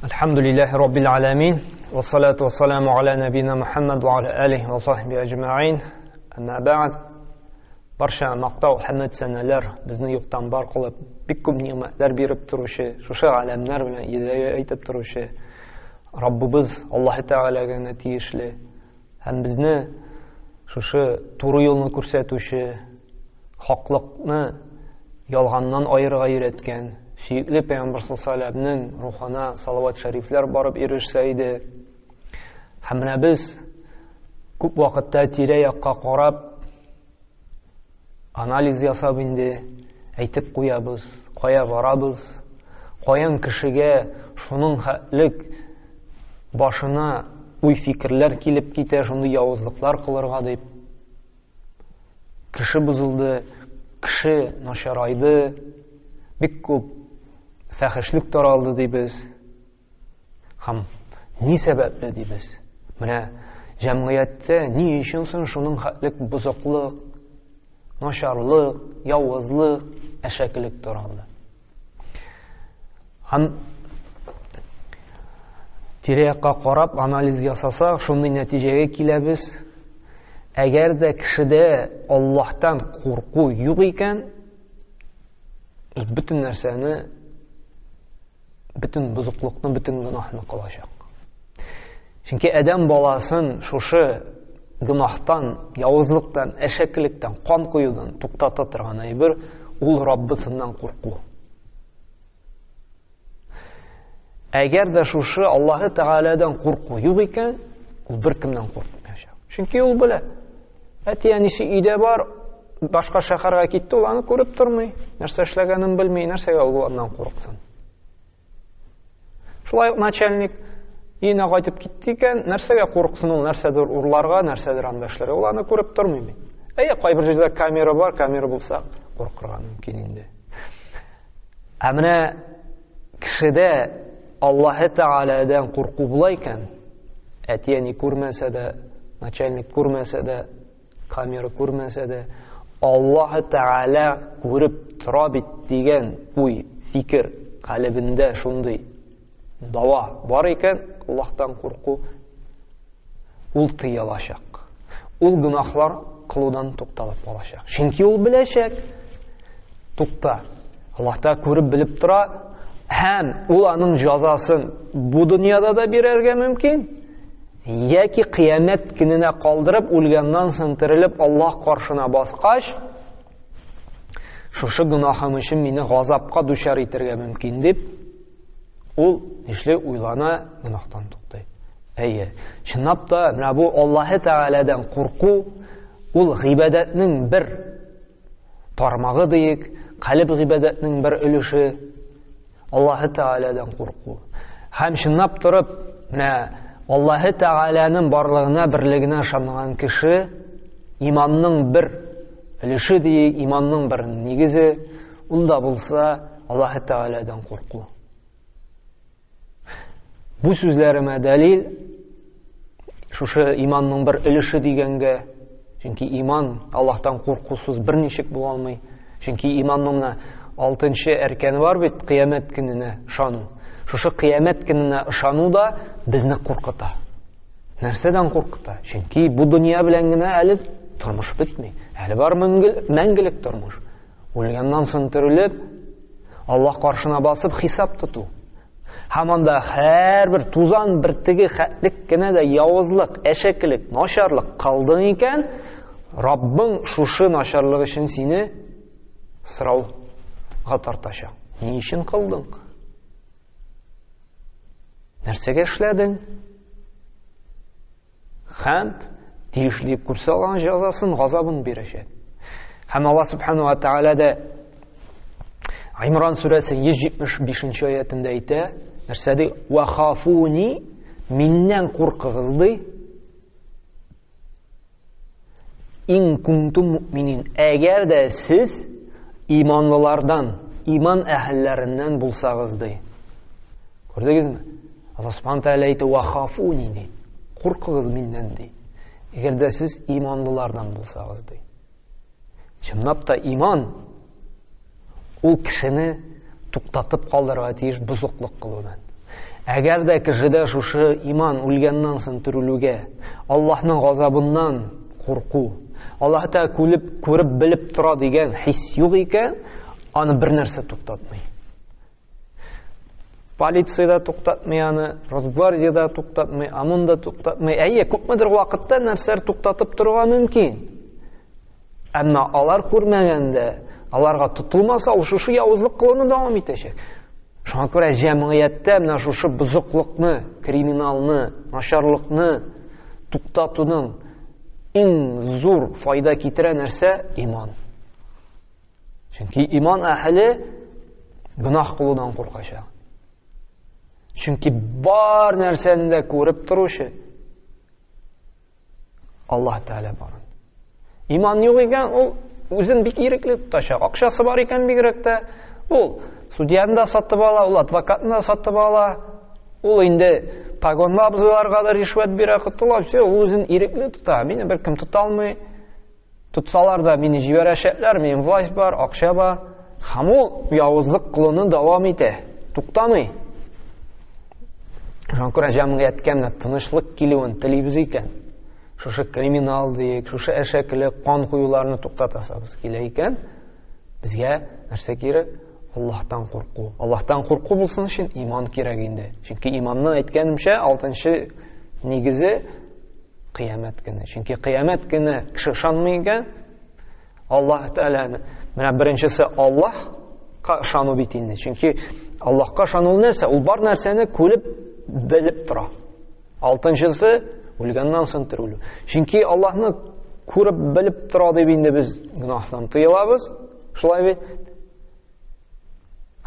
Alhamdulillahi Rabbil Alamin. Wa salatu wa salamu ala nabina Muhammad wa ala alihi wa sahbihi ajma'in. Amma ba'd. Barcha maqtau hamd sanalar bizni yo'qdan bor qilib, bik ko'p ne'matlar berib turuvchi, o'sha alamlar bilan idoya aytib turuvchi Rabbimiz Alloh taolaga tegishli. Ham bizni o'sha to'g'ri yo'lni ko'rsatuvchi, haqliqni yolg'ondan ayirib ayretgan Suyukli Payg'ambar sollallohu alayhi vasallamning ruhuna salovat shariflar borib erishsa edi. Hamma biz ko'p vaqtda tira-yoqqa qarab analiz yasab endi aytib qo'yamiz, qo'ya boramiz. Qo'yan kishiga shuning haqlik boshina uy fikrlar kelib ketar, shunday yovuzliklar qilarga deb. Kishi buzildi, kishi nasharaydi, bik ko'p fahishlik taraldı deybiz. Ham ni sababli deybiz. Mana jamiyatda ni uchun shuning haqlik buzuqlik, nasharlik, yovuzlik, ashaklik taraldı. Ham tiriyoqqa qarab analiz yasasak, shunday natijaga kelamiz. Agarda kishida Allohdan qo'rquv yo'q ekan, bütün narsani, bütün buzuqlikni, bütün gunohni qilacak. Chunki adam bolasin shu gunohdan, yovuzlikdan, ashaklikdan, qon quyudan to'xtata turgan bir ul Robbisidan qo'rquv. Agarda shu Alloh taoladan qo'rquv yo'q ekan, u bir kimdan qo'rqmaydi. Chunki u biladi. Atyanisi uyda bor, boshqa shaharga ketdi, ularni ko'rib turmay, narsa ishlaganini bilmay, narsaga ulardan qo'rqsin. Shulay начальник yana qaytib ketdi ekan, narsaga qo'rqsin, u narsadir urlarga, narsadir andashlarga, ularni ko'rib turmaydi. Qay bir joyda kamera bor, kamera bo'lsa qo'rqirga mumkin endi. Amna kishida Alloh taoladan qo'rquv bo'lar ekan, atiyani ko'rmasa-da, начальник ko'rmasa-da, kamera ko'rmasa-da, Alloh taala ko'rib turibdi degan uy, fikr qalbinda shunday davo bor ekan, Allohdan qo'rquv ul tiyalashaq. Ul gunohlar qiluvdan to'xtalib qolashaq. Chunki u bilashaq. To'xta. Allohda ko'rib bilib tura, ham ularning jazosin bu dunyoda da berarga mumkin. Yoki qiyomat kunini qoldirib o'lgandan so'ng tirilib Alloh qarshina bosqash shu gunohim uchun meni g'azabga duchor etirga mumkin deb u ishli o'ylana gunohdan to'xtaydi. Shunnabda mana bu Alloh taoladan qo'rquv ul g'ibodatning bir tarmog'i deyik, qalb g'ibodatning bir ulushi Alloh taoladan qo'rquv. Ham shunnab turib mana Alloh taolaning borlig'ina, birligine ishongan kishi imonning bir ulushi deyik, imonning bir negizi unda bo'lsa Alloh taoladan qo'rquv. Bu so'zlarime dalil shu imonning bir ulushi deganga, chunki iymon Allohdan qo'rquvsiz bir nechik bo'la olmaydi. Chunki iymonning 6-arkani bor bit, qiyomat kunine ishonu. Shu qiyomat kunine ishonu da bizni qo'rqita. Narsadan qo'rqita? Chunki bu dunyo bilangina hali turmush bitmaydi. Hali bor mangilik turmush. O'lgandan so'ng tirilib Alloh qarshina bosib hisob tutuv. Hamanda har bir tuzan bir tigi xatlikkina da yovuzlik, ashaklik, nosharlik qilding ekan, Robbing shu nosharlik uchun seni sirovga tortashaq. Ni uchun qilding? Narsaga ishlading? Ham tegishli ko'rsagan jazosin, g'azabini berishadi. Ham Alloh subhanahu va taolo da Imron surasi 175-oyatida aytadi, narsadi va khafuni minnan qo'rqig'izdi in kuntum mu'minin. Agarda siz iymonlilardan, iymon ahllaridan bo'lsag'izdi. Ko'rdingizmi? Alloh subhanahu taolo aytdi va khafuni deydi. Qo'rqig'iz mendan deydi. Agarda siz iymonlilardan bo'lsag'izdi. Shundaqda iymon u kishini to'xtatib qoldirib atish buzuqlik qiladi. Әгәр дә кешедә шушы иман үлгәннән соң терелүгә, Аллаһның газабыннан курку, Аллаһта күреп белеп тора дигән хис юк икән, аны бер нәрсә туктатмый. Полицияда туктатмый аны, Росгвардиядә туктатмый, АМОНда туктатмый. Әйе, күпмедер вакытта нәрсәләр туктатып торырга мөмкин. Әмма алар күрмәгәндә, аларга тотылмаса, ул шушы явызлык кылуны дәвам итәчәк. Шуңа күрә җәмгыятьтә менә шушы бузыклыкны, криминалны, начарлыкны туктатуның иң зур файда китерә нәрсә? Иман. Чөнки иман әһле гынах кылудан куркачак. Чөнки бар нәрсәне дә күреп торучы Аллаһ Тәгалә бар. Иман юк икән, ул үзен бик ирекле тотачак. Акчасы бар икән бигрәк тә, ул судьяны да сатып ала, ул адвокатны да сатып ала, ул инде погонлы абзыйларга да ришвәт бирә, котыла, все, ул үзен ирекле тота. Мине беркем тота алмый. Тотсалар да мине җибәрәчәкләр, минем власть бар, акча бар. Һәм ул явызлык кылуны дәвам итә, туктамый. Шуңа күрә җәмгыятькә менә тынычлык килүен телибез икән. Шушы криминал диек, шушы әшәкеле кан куюларны туктатасыбыз килә икән, безгә нәрсә кирәк? Аллаһтан курку. Аллаһтан курку булсын өчен иман кирәк инде. Чөнки иманны әйткәнемчә, 6нчы нигезе кыямәт көне. Чөнки кыямәт көне кеше ышанмый икән, Аллаһ Тәгаләне, менә беренчесе Аллаһка ышану бит инде. Чөнки Аллаһка ышану нәрсә? Ул бар нәрсәне күреп, белеп тора. 6нчысы үлгәннән соң терелү. Чөнки Аллаһны күреп, белеп тора дип инде без гынахтан тыелабыз. Шулай бит.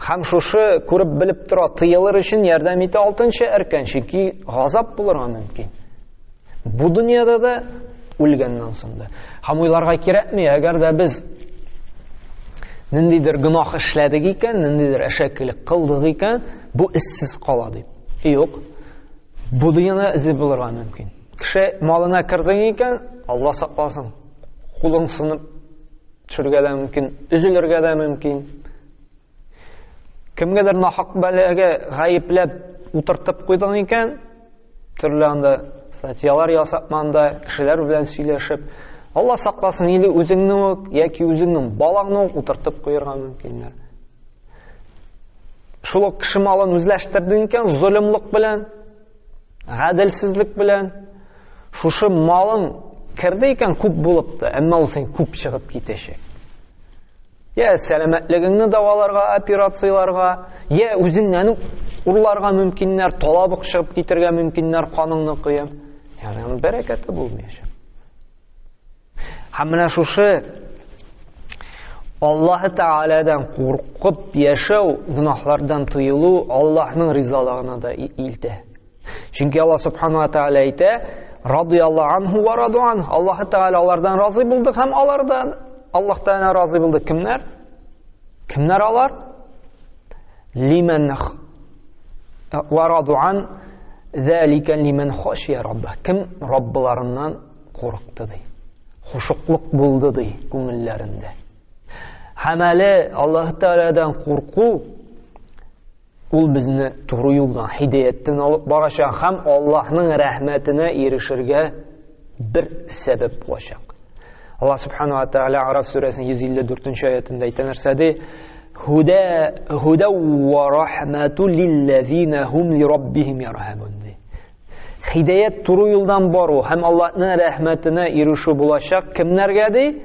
Һәм шушы күреп, белеп тора тыелыр өчен ярдәм итә 6нчы әркән, чөнки газап булырга мөмкин. Бу дөньяда да, үлгәннән соң да. Һәм уйларга кирәкми, әгәр дә без ниндидер гынах эшләдек икән, ниндидер әшәкелек кылдык икән, бу эссез кала дип. Юк. Бу дөньяда эзе булырга мөмкин. Кеше малына кирдең икән, Алла сакласын. Кулың сынып төшәргә дә мөмкин, üzülергә дә мөмкин. Кемгәдер нахак бәлагә гаепләп утыртып куйдың икән, төрле анда статьялар ясатманда, кешеләр белән сөйләшеп, Алла сакласын, или үзеңне үк, яки үзеңнең балаңны утыртып куярга мөмкиннәр. Шул кеше малын үзләштердең икән, зулымлык белән, гаделсезлек белән, шушы малың кирде икән күп булып та, әмма ул син күп чыгып китәчәк. Я сәламәтлегеңне даваларга, операцияларга, я үзеңне урларга мөмкиннәр, талабык чыгып китергә мөмкиннәр, каныңны кыям. Ягъни бәрәкәте булмаячак. Һәм менә шушы Аллаһ Тәгаләдән куркып яшәү, гынахлардан тыелу Аллаһның ризалыгына да илтә. Чөнки Аллаһ Субханаһу ва Тәгалә әйтә: "Радияллаһу анһу ва раду ан." Аллаһ Тәгалә алардан разый булды һәм алардан Аллаһ Тәгалә разый булды. Кемнәр? Кемнәр алар? Лиман ва раду ан залика лиман хашия раббах. Кем Раббыларыннан курыкты ди. Хушуклык булды ди күңелләрендә. Һәм әле Аллаһ Тәгаләдән курку ул безне туры юлдан, хидаяттан алып барачак һәм Аллаһның рәхмәтенә ирешергә бер сәбәп булачак. Allah Subhanahu wa Ta'ala Araf surəsinin 154-cü ayətində aytən nərsədir? Huda və rahmatu lillezina hum li rabbihim yarhabun. Hidayət turu yoldan baru, həm Allah'ın rəhmətinə erişu bulacaq kimlərgədir?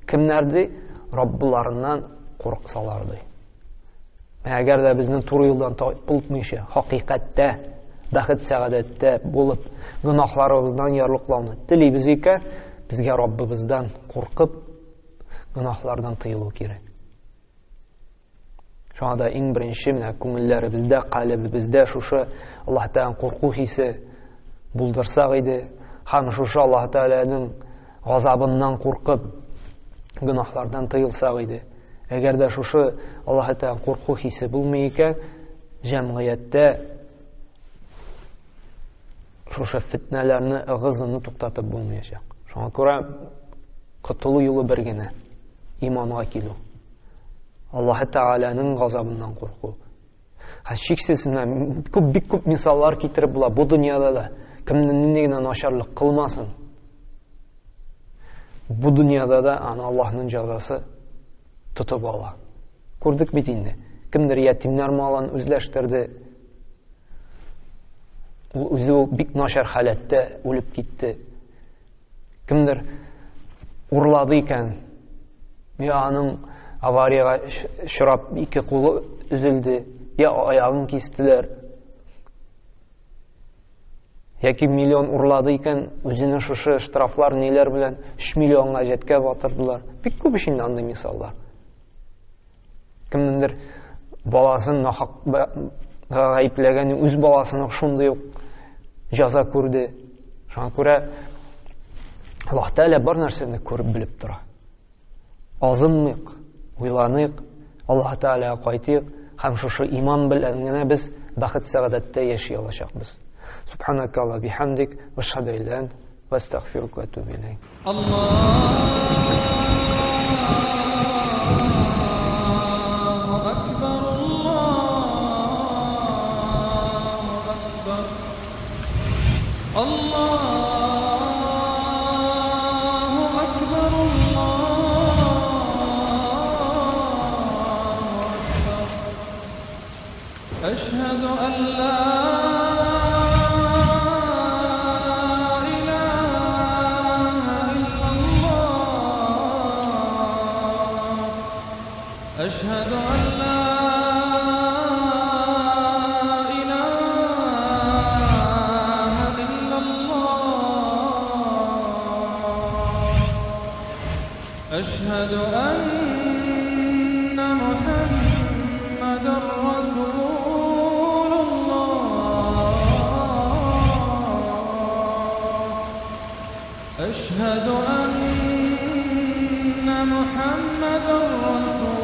Kimlərdir? Rabbularından qorxsalardır. Əgər də bizdən turu yoldan bulutmayışa, haqiqətdə, bəxət səadətdə bulub, günahlarımızdan yarlıqlanı diləyimiz ikən, bizə Rabbimizdən qorxub, günahlardan tıyılıq gerek. Şu anda en birinci көңілләребездә, qalbimizdə şuşa Allah'tan qorxu hissi buldursaq idi, һәм şuşa Allah Teala'nın gazabından qorxub, günahlardan tıyılsaq idi. Əgər də şuşa Allah'tan qorxu hissi bulmay ikən, cəmiyyətdə şuşa fitnələrini, ığızını toxtatıb bulmayacaq. Şuna görə qıtılı yolu bir gənə imana kilu. Allah Teala'nın gazabından qorxu. Шексіз бик көп мисаллар келтіріп бұла, бұл дүнияда да кімнің нендегінен нашарлық қылмасын. Бұл дүнияда да Аллахның жазасы тұтып ала. Көрдік бетінде. Кімдір ятимнер малын үзләштерді, өзі бик нашар халәтте өліп кетті. Кімдір ұрлады екен, аның аварияға шырап екі қолы үзілді, аяғын кестілер. Яки миллион ұрлады екен, өзінің шушы штрафлар нелер білен 3 миллионға жетке батырдылар. Бик көп ішінде андай мисалдар. Кімдір баласын ғайыплеген, өз баласының шундай жаза көрді. Шуңа көре Аллах Тәала бар нәрсені көріп біліп тұра. Азыммық, ойланық, Аллах Тәалаға қайтық, һәм шушы иман белән без бақыт сәгадәттә яши алачакбыз. Субханака Алла бихамдик, ва ашһаду ан ла илля ант, ва астагфирука ва атубу илейк. أشهد أن لا إله إلا الله أشهد أن لا إله إلا الله أشهد أن محمدا رسول أشهد أن محمدا رسول